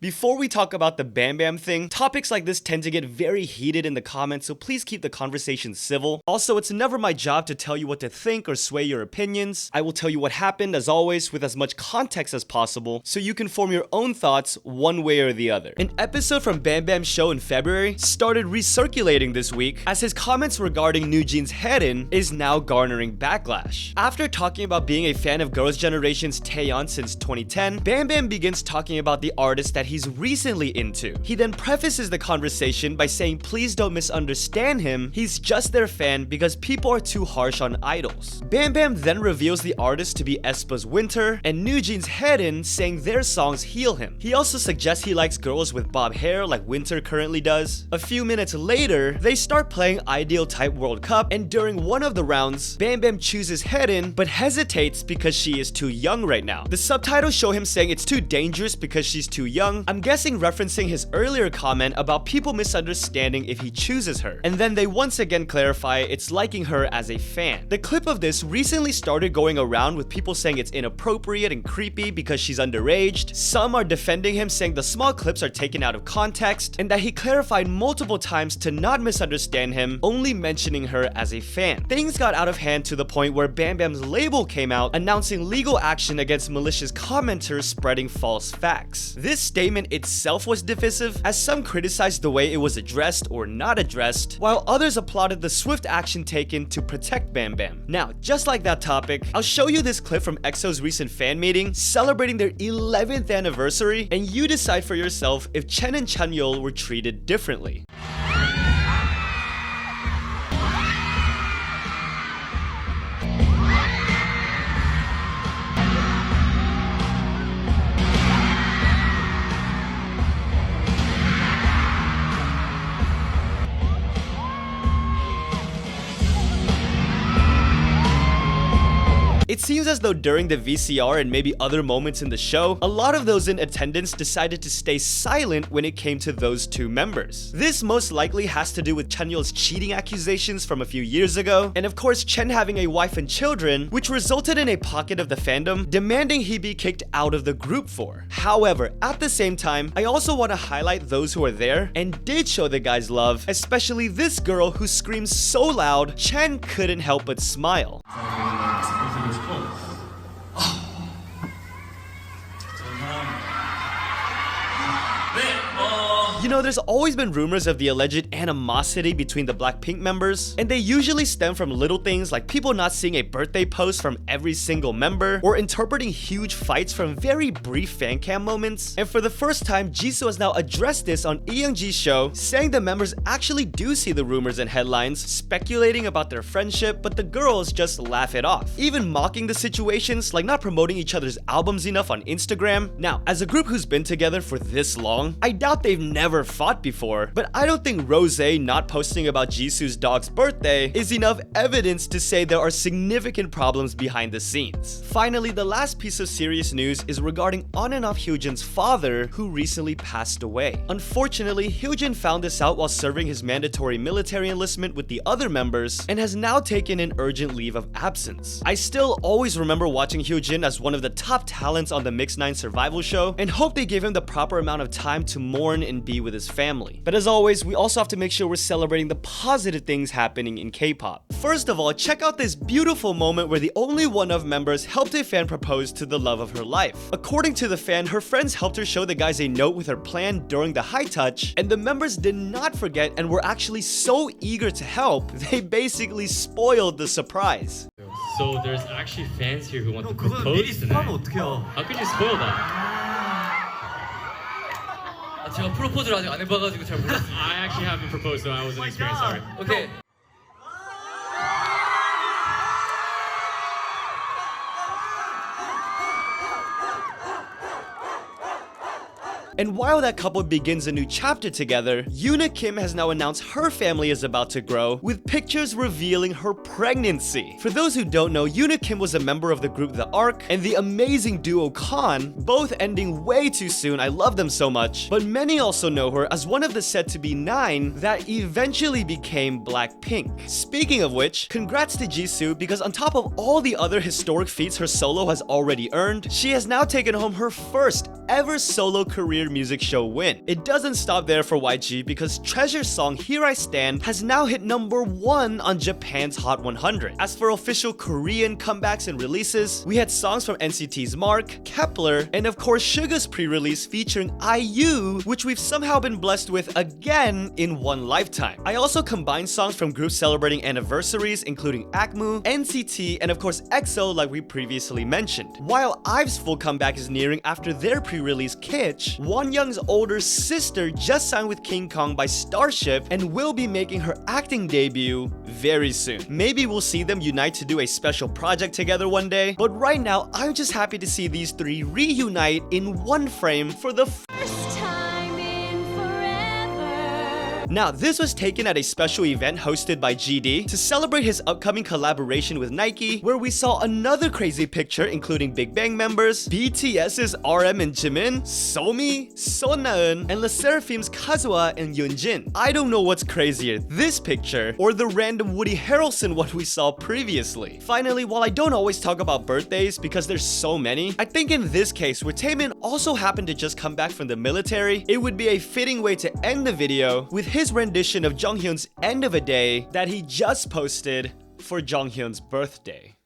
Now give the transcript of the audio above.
Before we talk about the BamBam thing, topics like this tend to get very heated in the comments, so please keep the conversation civil. Also, it's never my job to tell you what to think or sway your opinions. I will tell you what happened, as always, with as much context as possible, so you can form your own thoughts one way or the other. An episode from BamBam's show in February started recirculating this week, as his comments regarding NewJeans' HAERIN is now garnering backlash. After talking about being a fan of Girls' Generation's Taeyeon since 2010, BamBam begins talking about the artist that he's recently into. He then prefaces the conversation by saying please don't misunderstand him, he's just their fan because people are too harsh on idols. BamBam then reveals the artist to be aespa's Winter and NewJeans' HAERIN, saying their songs heal him. He also suggests he likes girls with bob hair like Winter currently does. A few minutes later, they start playing Ideal Type World Cup, and during one of the rounds, BamBam chooses HAERIN but hesitates because she is too young right now. The subtitles show him saying it's too dangerous because she's too young. I'm guessing referencing his earlier comment about people misunderstanding if he chooses her. And then they once again clarify it's liking her as a fan. The clip of this recently started going around with people saying it's inappropriate and creepy because she's underaged. Some are defending him, saying the small clips are taken out of context and that he clarified multiple times to not misunderstand him, only mentioning her as a fan. Things got out of hand to the point where BamBam's label came out announcing legal action against malicious commenters spreading false facts. This statement itself was divisive, as some criticized the way it was addressed or not addressed, while others applauded the swift action taken to protect BamBam. Now, just like that topic, I'll show you this clip from EXO's recent fan meeting celebrating their 11th anniversary, and you decide for yourself if CHEN and CHANYEOL were treated differently. It seems as though during the VCR and maybe other moments in the show, a lot of those in attendance decided to stay silent when it came to those two members. This most likely has to do with CHANYEOL's cheating accusations from a few years ago, and of course CHEN having a wife and children, which resulted in a pocket of the fandom demanding he be kicked out of the group for. However, at the same time, I also want to highlight those who are there and did show the guys love, especially this girl who screams so loud, CHEN couldn't help but smile. You know, there's always been rumors of the alleged animosity between the BLACKPINK members, and they usually stem from little things like people not seeing a birthday post from every single member, or interpreting huge fights from very brief fan cam moments. And for the first time, Jisoo has now addressed this on Eunji's show, saying the members actually do see the rumors and headlines, speculating about their friendship, but the girls just laugh it off, even mocking the situations like not promoting each other's albums enough on Instagram. Now, as a group who's been together for this long, I doubt they've never fought before, but I don't think Rose not posting about Jisoo's dog's birthday is enough evidence to say there are significant problems behind the scenes. Finally, the last piece of serious news is regarding ONLYONEOF HYOJIN's father, who recently passed away. Unfortunately, HYOJIN found this out while serving his mandatory military enlistment with the other members and has now taken an urgent leave of absence. I still always remember watching HYOJIN as one of the top talents on the Mix 9 survival show and hope they gave him the proper amount of time to mourn and be with his family. But as always, we also have to make sure we're celebrating the positive things happening in K-pop. First of all, check out this beautiful moment where the ONLYONEOF members helped a fan propose to the love of her life. According to the fan, her friends helped her show the guys a note with her plan during the high touch, and the members did not forget and were actually so eager to help, they basically spoiled the surprise. So there's actually fans here who want to propose tonight. How could you spoil that? 제가 프로포즈를 아직 안 해봐가지고 잘 몰랐어요. I actually haven't proposed, so I wasn't experienced. Sorry. Okay. And while that couple begins a new chapter together, EUNA Kim has now announced her family is about to grow, with pictures revealing her pregnancy. For those who don't know, EUNA Kim was a member of the group The Ark and the amazing duo Khan, both ending way too soon. I love them so much. But many also know her as one of the said to be 9 that eventually became BLACKPINK. Speaking of which, congrats to Jisoo, because on top of all the other historic feats her solo has already earned, she has now taken home her first ever solo career major music show win. It doesn't stop there for YG because Treasure's song Here I Stand has now hit #1 on Japan's Hot 100. As for official Korean comebacks and releases, we had songs from NCT's Mark, Kepler, and of course Suga's pre-release featuring IU, which we've somehow been blessed with again in one lifetime. I also combined songs from groups celebrating anniversaries including AKMU, NCT, and of course EXO like we previously mentioned. While IVE's full comeback is nearing after their pre-release Kitsch, Wonyoung's older sister just signed with King Kong by Starship and will be making her acting debut very soon. Maybe we'll see them unite to do a special project together one day, but right now I'm just happy to see these three reunite in one frame for the first time in forever. Now, this was taken at a special event hosted by GD to celebrate his upcoming collaboration with Nike, where we saw another crazy picture including BIGBANG members, BTS's RM and Jimin, SOMI, Sonnaeun, and SSERAFIM's Kazuha and Yoonjin. I don't know what's crazier, this picture or the random Woody Harrelson one we saw previously. Finally, while I don't always talk about birthdays because there's so many, I think in this case where TAEMIN also happened to just come back from the military, it would be a fitting way to end the video with his rendition of JONGHYUN'S End of a Day that he just posted for JONGHYUN'S birthday.